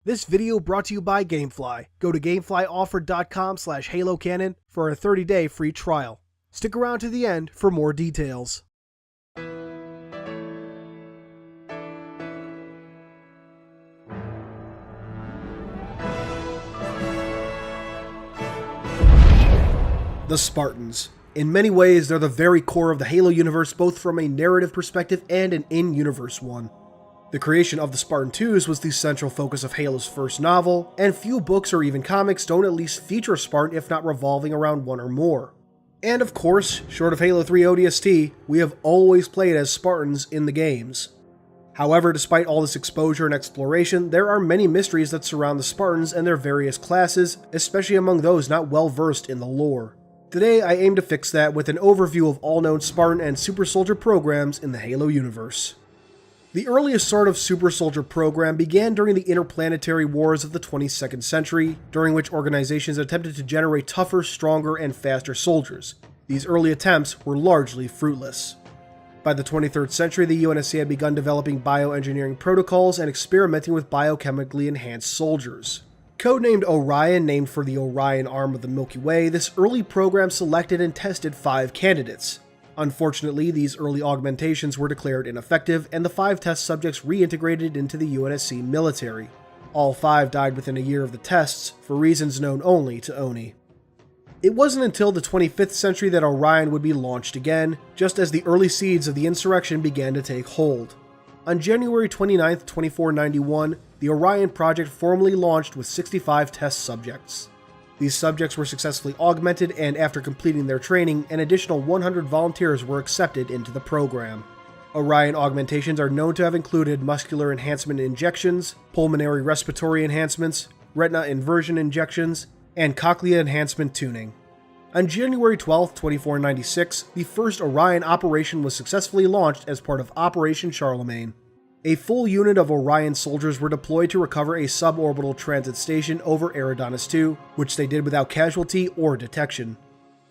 This video brought to you by Gamefly. Go to gameflyoffer.com/halocanon for a 30-day free trial. Stick around to the end for more details. The Spartans. In many ways, they're the very core of the Halo universe, both from a narrative perspective and an in-universe one. The creation of the Spartan 2s was the central focus of Halo's first novel, and few books or even comics don't at least feature a Spartan if not revolving around one or more. And of course, short of Halo 3 ODST, we have always played as Spartans in the games. However, despite all this exposure and exploration, there are many mysteries that surround the Spartans and their various classes, especially among those not well versed in the lore. Today, I aim to fix that with an overview of all known Spartan and Super Soldier programs in the Halo universe. The earliest sort of Super Soldier program began during the interplanetary wars of the 22nd century, during which organizations attempted to generate tougher, stronger, and faster soldiers. These early attempts were largely fruitless. By the 23rd century, the UNSC had begun developing bioengineering protocols and experimenting with biochemically enhanced soldiers. Codenamed Orion, named for the Orion arm of the Milky Way, this early program selected and tested 5 candidates. Unfortunately, these early augmentations were declared ineffective, and the 5 test subjects reintegrated into the UNSC military. All 5 died within a year of the tests, for reasons known only to Oni. It wasn't until the 25th century that Orion would be launched again, just as the early seeds of the insurrection began to take hold. On January 29, 2491, the Orion project formally launched with 65 test subjects. These subjects were successfully augmented, and after completing their training, an additional 100 volunteers were accepted into the program. Orion augmentations are known to have included muscular enhancement injections, pulmonary respiratory enhancements, retina inversion injections, and cochlea enhancement tuning. On January 12, 2496, the first Orion operation was successfully launched as part of Operation Charlemagne. A full unit of Orion soldiers were deployed to recover a suborbital transit station over Eridanus II, which they did without casualty or detection.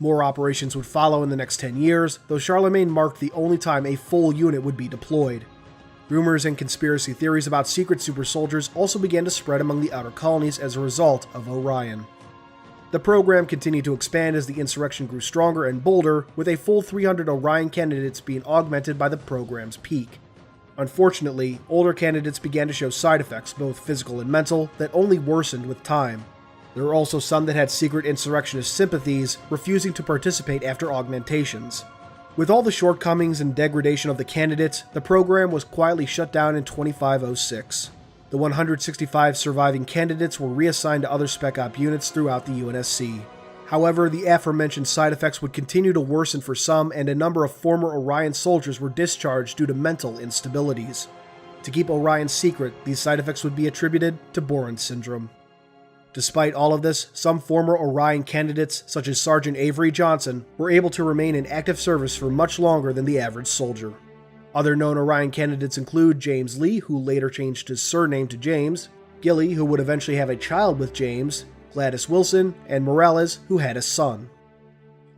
More operations would follow in the next 10 years, though Charlemagne marked the only time a full unit would be deployed. Rumors and conspiracy theories about secret super soldiers also began to spread among the outer colonies as a result of Orion. The program continued to expand as the insurrection grew stronger and bolder, with a full 300 Orion candidates being augmented by the program's peak. Unfortunately, older candidates began to show side effects, both physical and mental, that only worsened with time. There were also some that had secret insurrectionist sympathies, refusing to participate after augmentations. With all the shortcomings and degradation of the candidates, the program was quietly shut down in 2506. The 165 surviving candidates were reassigned to other Spec Op units throughout the UNSC. However, the aforementioned side effects would continue to worsen for some, and a number of former Orion soldiers were discharged due to mental instabilities. To keep Orion secret, these side effects would be attributed to Boren syndrome. Despite all of this, some former Orion candidates, such as Sergeant Avery Johnson, were able to remain in active service for much longer than the average soldier. Other known Orion candidates include James Lee, who later changed his surname to James, Gilly, who would eventually have a child with James, Gladys Wilson, and Morales, who had a son.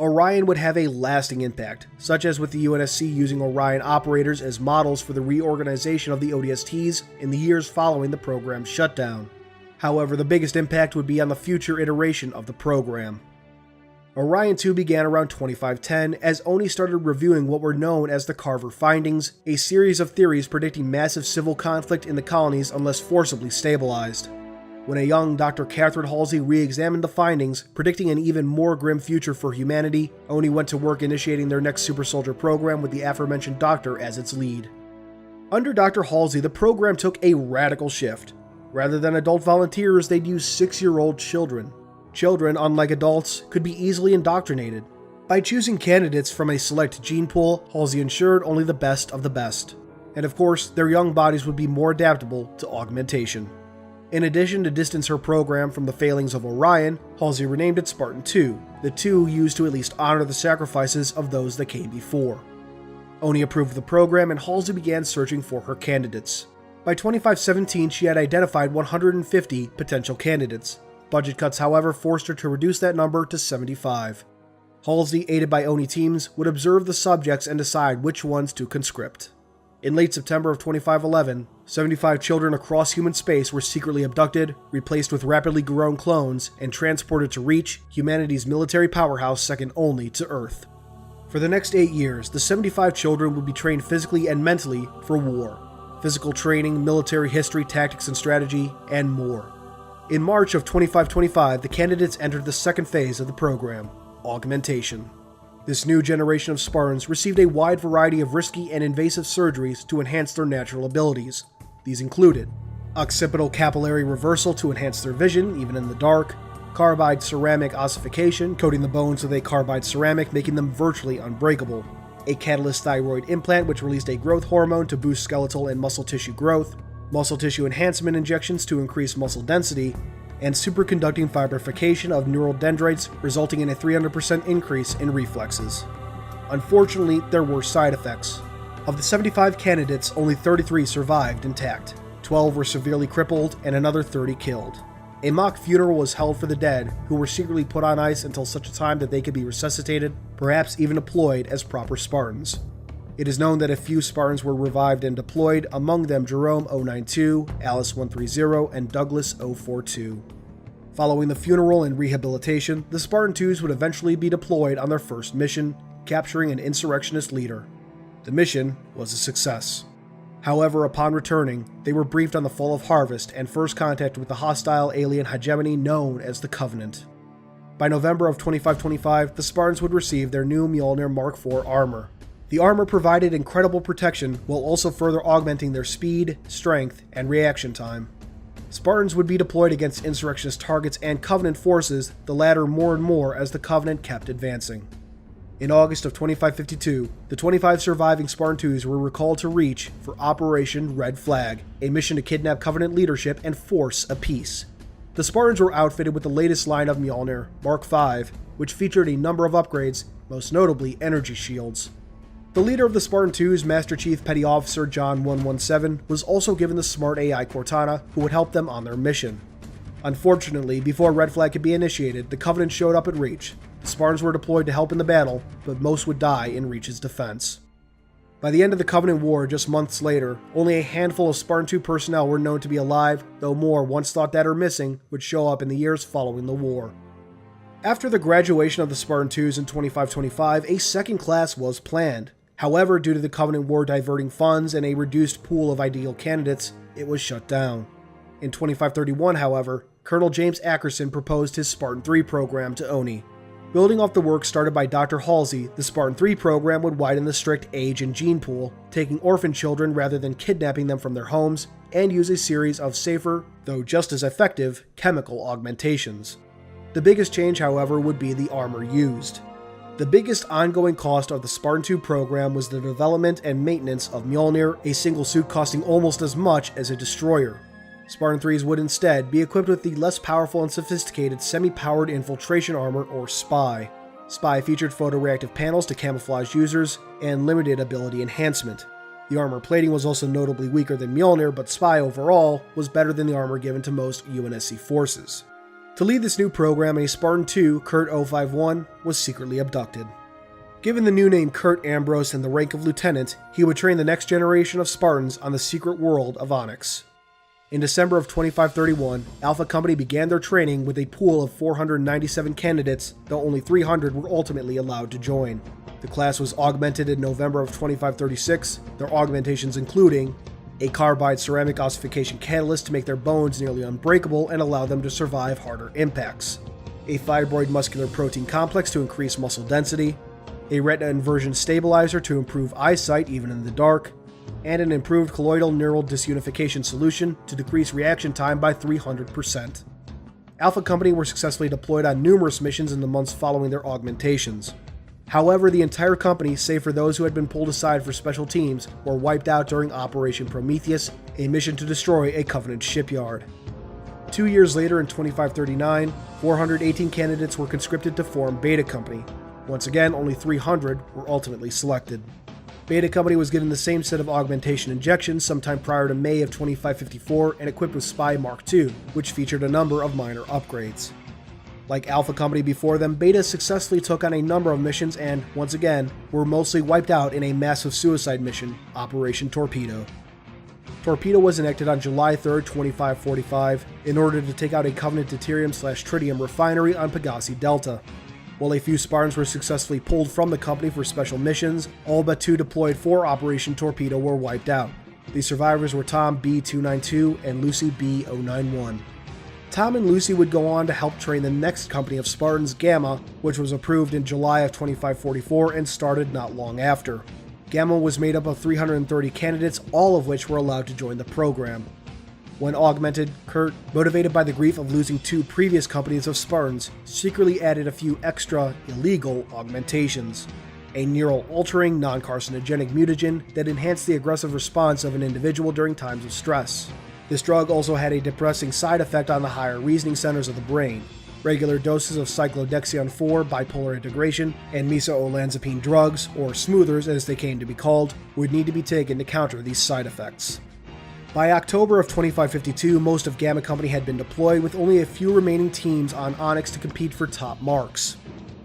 Orion would have a lasting impact, such as with the UNSC using Orion operators as models for the reorganization of the ODSTs in the years following the program's shutdown. However, the biggest impact would be on the future iteration of the program. Orion 2 began around 2510 as Oni started reviewing what were known as the Carver Findings, a series of theories predicting massive civil conflict in the colonies unless forcibly stabilized. When a young Dr. Catherine Halsey re-examined the findings, predicting an even more grim future for humanity, Oni went to work initiating their next Super Soldier program with the aforementioned doctor as its lead. Under Dr. Halsey, the program took a radical shift. Rather than adult volunteers, they'd use 6-year-old children. Children, unlike adults, could be easily indoctrinated. By choosing candidates from a select gene pool, Halsey ensured only the best of the best. And of course, their young bodies would be more adaptable to augmentation. In addition to distance her program from the failings of Orion, Halsey renamed it Spartan 2, the 2 used to at least honor the sacrifices of those that came before. Oni approved the program, and Halsey began searching for her candidates. By 2517, she had identified 150 potential candidates. Budget cuts, however, forced her to reduce that number to 75. Halsey, aided by Oni teams, would observe the subjects and decide which ones to conscript. In late September of 2511, 75 children across human space were secretly abducted, replaced with rapidly grown clones, and transported to Reach, humanity's military powerhouse second only to Earth. For the next 8 years, the 75 children would be trained physically and mentally for war. Physical training, military history, tactics and strategy, and more. In March of 2525, the candidates entered the second phase of the program, augmentation. This new generation of Spartans received a wide variety of risky and invasive surgeries to enhance their natural abilities. These included occipital capillary reversal to enhance their vision, even in the dark, carbide ceramic ossification, coating the bones with a carbide ceramic, making them virtually unbreakable, a catalyst thyroid implant which released a growth hormone to boost skeletal and muscle tissue growth, muscle tissue enhancement injections to increase muscle density, and superconducting fibrification of neural dendrites, resulting in a 300% increase in reflexes. Unfortunately, there were side effects. Of the 75 candidates, only 33 survived intact. 12 were severely crippled, and another 30 killed. A mock funeral was held for the dead, who were secretly put on ice until such a time that they could be resuscitated, perhaps even deployed as proper Spartans. It is known that a few Spartans were revived and deployed, among them Jerome 092, Alice 130, and Douglas 042. Following the funeral and rehabilitation, the Spartan IIs would eventually be deployed on their first mission, capturing an insurrectionist leader. The mission was a success. However, upon returning, they were briefed on the fall of Harvest and first contact with the hostile alien hegemony known as the Covenant. By November of 2525, the Spartans would receive their new Mjolnir Mark IV armor. The armor provided incredible protection while also further augmenting their speed, strength, and reaction time. Spartans would be deployed against insurrectionist targets and Covenant forces, the latter more and more as the Covenant kept advancing. In August of 2552, the 25 surviving Spartan IIs were recalled to Reach for Operation Red Flag, a mission to kidnap Covenant leadership and force a peace. The Spartans were outfitted with the latest line of Mjolnir, Mark V, which featured a number of upgrades, most notably energy shields. The leader of the Spartan IIs, Master Chief Petty Officer John 117, was also given the smart AI Cortana, who would help them on their mission. Unfortunately, before Red Flag could be initiated, the Covenant showed up at Reach. The Spartans were deployed to help in the battle, but most would die in Reach's defense. By the end of the Covenant War, just months later, only a handful of Spartan II personnel were known to be alive, though more, once thought dead or missing, would show up in the years following the war. After the graduation of the Spartan IIs in 2525, a second class was planned. However, due to the Covenant War diverting funds and a reduced pool of ideal candidates, it was shut down. In 2531, however, Colonel James Ackerson proposed his Spartan III program to Oni. Building off the work started by Dr. Halsey, the Spartan III program would widen the strict age and gene pool, taking orphan children rather than kidnapping them from their homes, and use a series of safer, though just as effective, chemical augmentations. The biggest change, however, would be the armor used. The biggest ongoing cost of the Spartan II program was the development and maintenance of Mjolnir, a single suit costing almost as much as a destroyer. Spartan IIIs would instead be equipped with the less powerful and sophisticated semi-powered infiltration armor, or SPY. SPY featured photoreactive panels to camouflage users and limited ability enhancement. The armor plating was also notably weaker than Mjolnir, but SPY overall was better than the armor given to most UNSC forces. To lead this new program, a Spartan II, Kurt 051, was secretly abducted. Given the new name Kurt Ambrose and the rank of lieutenant, he would train the next generation of Spartans on the secret world of Onyx. In December of 2531, Alpha Company began their training with a pool of 497 candidates, though only 300 were ultimately allowed to join. The class was augmented in November of 2536, their augmentations including a carbide ceramic ossification catalyst to make their bones nearly unbreakable and allow them to survive harder impacts, a fibroid muscular protein complex to increase muscle density, a retina inversion stabilizer to improve eyesight even in the dark, and an improved colloidal neural disunification solution to decrease reaction time by 300%. Alpha Company were successfully deployed on numerous missions in the months following their augmentations. However, the entire company, save for those who had been pulled aside for special teams, were wiped out during Operation Prometheus, a mission to destroy a Covenant shipyard. 2 years later, in 2539, 418 candidates were conscripted to form Beta Company. Once again, only 300 were ultimately selected. Beta Company was given the same set of augmentation injections sometime prior to May of 2554 and equipped with SPY Mark II, which featured a number of minor upgrades. Like Alpha Company before them, Beta successfully took on a number of missions and, once again, were mostly wiped out in a massive suicide mission, Operation Torpedo. Torpedo was enacted on July 3, 2545, in order to take out a Covenant deuterium/tritium refinery on Pegasi Delta. While a few Spartans were successfully pulled from the company for special missions, all but 2 deployed for Operation Torpedo were wiped out. The survivors were Tom B-292 and Lucy B-091. Tom and Lucy would go on to help train the next company of Spartans, Gamma, which was approved in July of 2544 and started not long after. Gamma was made up of 330 candidates, all of which were allowed to join the program. When augmented, Kurt, motivated by the grief of losing 2 previous companies of Spartans, secretly added a few extra, illegal augmentations. A neural-altering, non-carcinogenic mutagen that enhanced the aggressive response of an individual during times of stress. This drug also had a depressing side effect on the higher reasoning centers of the brain. Regular doses of cyclodexion-4 bipolar integration and meso-olanzapine drugs, or smoothers as they came to be called, would need to be taken to counter these side effects. By October of 2552, most of Gamma Company had been deployed, with only a few remaining teams on Onyx to compete for top marks.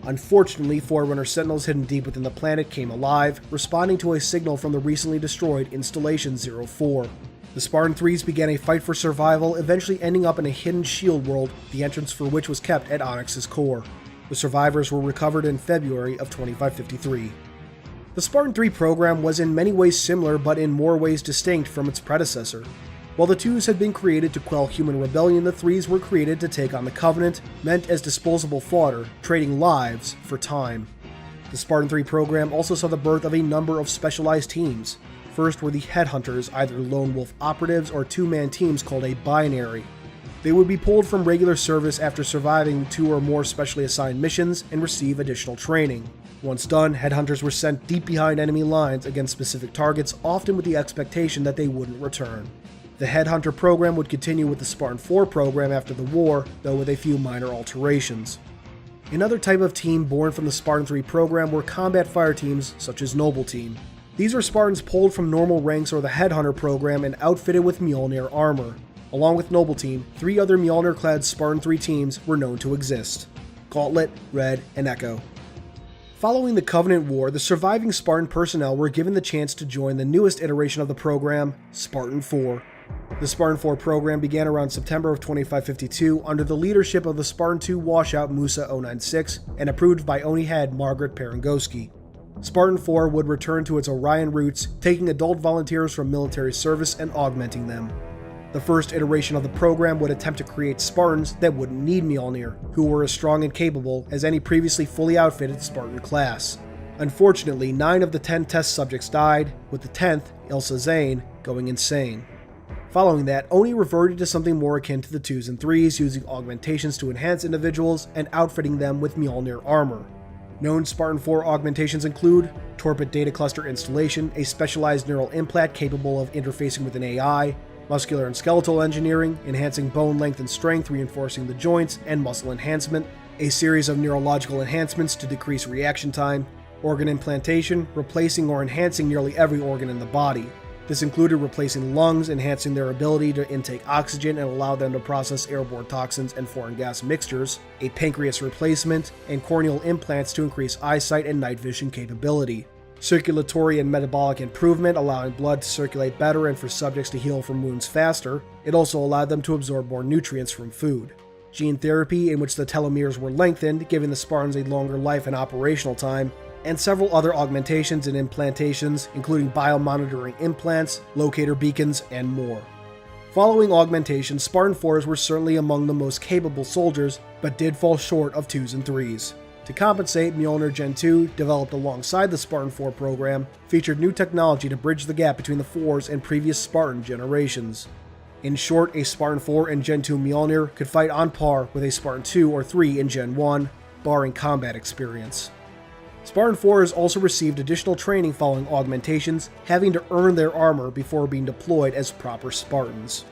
Unfortunately, Forerunner Sentinels hidden deep within the planet came alive, responding to a signal from the recently destroyed Installation 04. The Spartan 3s began a fight for survival, eventually ending up in a hidden shield world, the entrance for which was kept at Onyx's core. The survivors were recovered in February of 2553. The Spartan 3 program was in many ways similar, but in more ways distinct from its predecessor. While the 2s had been created to quell human rebellion, the 3s were created to take on the Covenant, meant as disposable fodder, trading lives for time. The Spartan 3 program also saw the birth of a number of specialized teams. First were the Headhunters, either lone wolf operatives or 2-man teams called a binary. They would be pulled from regular service after surviving 2 or more specially assigned missions and receive additional training. Once done, Headhunters were sent deep behind enemy lines against specific targets, often with the expectation that they wouldn't return. The Headhunter program would continue with the Spartan 4 program after the war, though with a few minor alterations. Another type of team born from the Spartan 3 program were combat fire teams such as Noble Team. These are Spartans pulled from normal ranks or the Headhunter program and outfitted with Mjolnir armor. Along with Noble Team, 3 other Mjolnir-clad Spartan 3 teams were known to exist: Gauntlet, Red, and Echo. Following the Covenant War, the surviving Spartan personnel were given the chance to join the newest iteration of the program, Spartan 4. The Spartan 4 program began around September of 2552 under the leadership of the Spartan 2 washout Musa 096 and approved by Oni head Margaret Perengoski. Spartan 4 would return to its Orion roots, taking adult volunteers from military service and augmenting them. The first iteration of the program would attempt to create Spartans that wouldn't need Mjolnir, who were as strong and capable as any previously fully outfitted Spartan class. Unfortunately, 9 of the 10 test subjects died, with the 10th, Ilsa Zane, going insane. Following that, Oni reverted to something more akin to the 2s and 3s, using augmentations to enhance individuals and outfitting them with Mjolnir armor. Known Spartan 4 augmentations include Torpid Data Cluster Installation, a specialized neural implant capable of interfacing with an AI, muscular and skeletal engineering, enhancing bone length and strength, reinforcing the joints, and muscle enhancement, a series of neurological enhancements to decrease reaction time, organ implantation, replacing or enhancing nearly every organ in the body. This included replacing lungs, enhancing their ability to intake oxygen and allow them to process airborne toxins and foreign gas mixtures, a pancreas replacement, and corneal implants to increase eyesight and night vision capability. Circulatory and metabolic improvement, allowing blood to circulate better and for subjects to heal from wounds faster. It also allowed them to absorb more nutrients from food. Gene therapy, in which the telomeres were lengthened, giving the Spartans a longer life and operational time, and several other augmentations and implantations, including biomonitoring implants, locator beacons, and more. Following augmentation, Spartan 4s were certainly among the most capable soldiers, but did fall short of 2s and 3s. To compensate, Mjolnir Gen 2, developed alongside the Spartan 4 program, featured new technology to bridge the gap between the 4s and previous Spartan generations. In short, a Spartan 4 and Gen 2 Mjolnir could fight on par with a Spartan 2 or 3 in Gen 1, barring combat experience. Spartan 4s also received additional training following augmentations, having to earn their armor before being deployed as proper Spartans.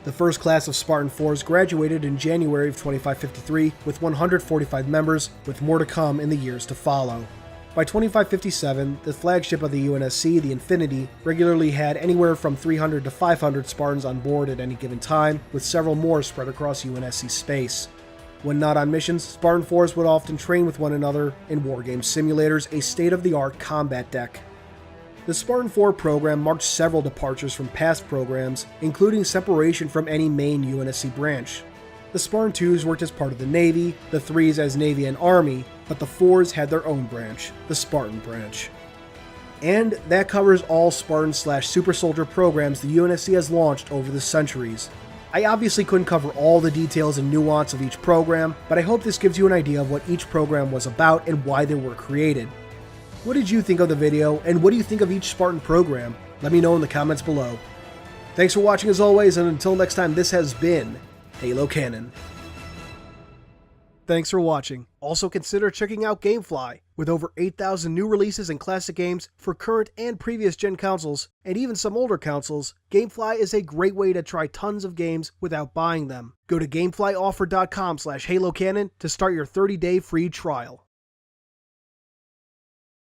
The first class of Spartan 4s graduated in January of 2553 with 145 members, with more to come in the years to follow. By 2557, the flagship of the UNSC, the Infinity, regularly had anywhere from 300 to 500 Spartans on board at any given time, with several more spread across UNSC space. When not on missions, Spartan 4s would often train with one another in Wargame Simulators, a state-of-the-art combat deck. The Spartan 4 program marked several departures from past programs, including separation from any main UNSC branch. The Spartan 2s worked as part of the Navy, the 3s as Navy and Army, but the 4s had their own branch, the Spartan branch. And that covers all Spartan/Super Soldier programs the UNSC has launched over the centuries. I obviously couldn't cover all the details and nuance of each program, but I hope this gives you an idea of what each program was about and why they were created. What did you think of the video, and what do you think of each Spartan program? Let me know in the comments below. Thanks for watching as always, and until next time, this has been Halo Canon. Thanks for watching. Also consider checking out Gamefly. With over 8,000 new releases and classic games for current and previous gen consoles, and even some older consoles, Gamefly is a great way to try tons of games without buying them. Go to GameflyOffer.com/HaloCanon to start your 30-day free trial.